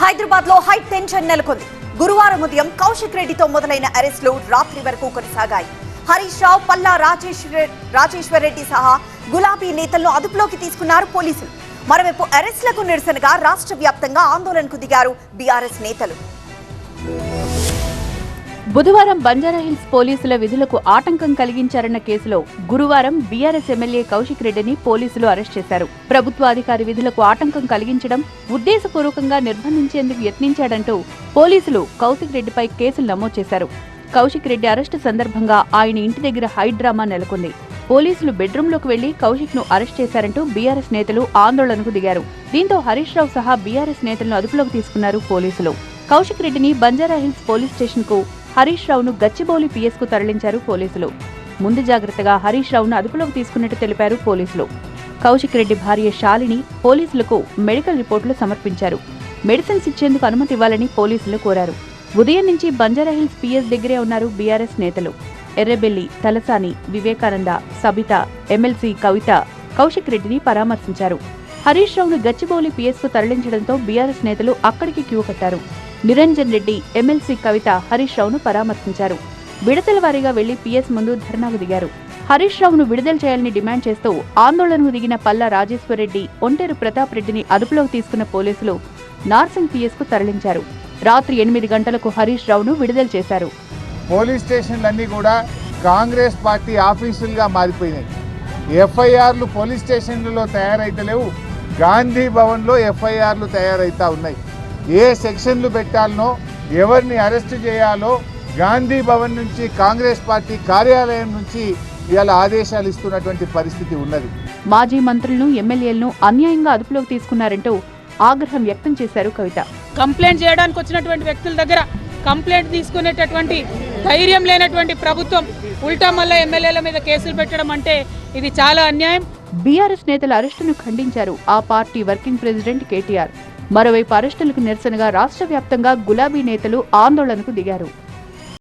హైదరాబాద్ లో high tension నెలకొంది. గురువారం ఉదయం కౌశిక్ రెడ్డితో మొదలైన అరెస్టులు రాత్రి వరకు కొనసాగాయి. హరీష్ రావు, పల్లా రాజేశ్వర్ రెడ్డి సహా గులాబీ నేతలను అదుపులోకి తీసుకున్నారు పోలీసులు. మరోవైపు అరెస్టులకు నిరసనగా రాష్ట్ర వ్యాప్తంగా ఆందోళనకు దిగారు బీఆర్ఎస్ నేతలు. బుధవారం బంజారాహిల్స్ పోలీసుల విధులకు ఆటంకం కలిగించారన్న కేసులో గురువారం బీఆర్ఎస్ ఎమ్మెల్యే కౌశిక్ రెడ్డిని పోలీసులు అరెస్ట్ చేశారు. ప్రభుత్వాధికారి విధులకు ఆటంకం కలిగించడం, ఉద్దేశపూర్వకంగా నిర్బంధించేందుకు యత్నించాడంటూ పోలీసులు కౌశిక్ రెడ్డిపై కేసులు నమోదు చేశారు. కౌశిక్ రెడ్డి అరెస్టు సందర్భంగా ఆయన ఇంటి దగ్గర హైడ్రామా నెలకొంది. పోలీసులు బెడ్రూంలోకి వెళ్లి కౌశిక్ ను అరెస్ట్ చేశారంటూ బీఆర్ఎస్ నేతలు ఆందోళనకు దిగారు. దీంతో హరీష్ రావు సహా బీఆర్ఎస్ నేతలను అదుపులోకి తీసుకున్నారు పోలీసులు. కౌశిక్ రెడ్డిని బంజారాహిల్స్ పోలీస్ స్టేషన్ కు, హరీష్ రావును గచ్చిబౌలి పిఎస్ కు తరలించారు పోలీసులు. ముందు జాగ్రత్తగా హరీష్ రావును అదుపులోకి తీసుకున్నట్టు తెలిపారు పోలీసులు. కౌశిక్ రెడ్డి భార్య శాలిని పోలీసులకు మెడికల్ రిపోర్టులు సమర్పించారు. మెడిసిన్స్ ఇచ్చేందుకు అనుమతి ఇవ్వాలని పోలీసులు కోరారు. ఉదయం నుంచి బంజారాహిల్స్ పిఎస్ దగ్గరే ఉన్నారు బీఆర్ఎస్ నేతలు. ఎర్రబెల్లి, తలసాని, వివేకానంద, సబిత, ఎమ్మెల్సీ కవిత కౌశిక్ రెడ్డిని పరామర్శించారు. హరీష్ రావును గచ్చిబౌలి పిఎస్ కు తరలించడంతో బీఆర్ఎస్ నేతలు అక్కడికి క్యూ కట్టారు. నిరంజన్ రెడ్డి, ఎమ్మెల్సీ కవిత హరీష్ రావును పరామర్శించారు. విడతల వారీగా వెళ్లి పిఎస్ ముందు ధర్నాకు దిగారు. హరీష్ రావును విడుదల చేయాలని డిమాండ్ చేస్తూ ఆందోళనకు దిగిన పల్లా రాజేశ్వర్ రెడ్డి, ఒంటేరు ప్రతాప్ రెడ్డిని అదుపులోకి తీసుకున్న పోలీసులు నార్సింగ్ పిఎస్ కు తరలించారు. రాత్రి 8 గంటలకు హరీష్ రావును విడుదల చేశారు. పోలీస్ స్టేషన్లన్నీ కూడా కాంగ్రెస్ పార్టీ ఆఫీసులుగా మారిపోయినాయి. ఎఫ్ఐఆర్లు పోలీస్ స్టేషన్లలో తయారైతలేవు, గాంధీ భవన్లో ఎఫ్ఐఆర్లు తయారైతా ఉన్నాయి. ఏ సెక్షన్లు పెట్టాలనో, ఎవరిని అరెస్ట్ చేయాలో గాంధీ భవన్ నుంచి, కాంగ్రెస్ పార్టీ కార్యాలయం నుంచి ఇవాళ ఆదేశాలు ఇస్తున్నటువంటి పరిస్థితి ఉన్నది. మాజీ మంత్రులను, ఎమ్మెల్యేలను అన్యాయంగా అదుపులోకి తీసుకున్నారంటూ ఆగ్రహం వ్యక్తం చేశారు కవిత. కంప్లైంట్ చేయడానికి వచ్చినటువంటి వ్యక్తుల దగ్గర కంప్లైంట్ తీసుకునేటటువంటి ధైర్యం లేనటువంటి ప్రభుత్వం ఉల్టా మళ్ళా ఎమ్మెల్యేల మీద కేసులు పెట్టడం అంటే ఇది చాలా అన్యాయం. బీఆర్ఎస్ నేతల అరెస్టును ఖండించారు ఆ పార్టీ వర్కింగ్ ప్రెసిడెంట్ కేటీఆర్. మరోవైపు అరెస్టులకు నిరసనగా రాష్ట్ర వ్యాప్తంగా గులాబీ నేతలు ఆందోళనకు దిగారు.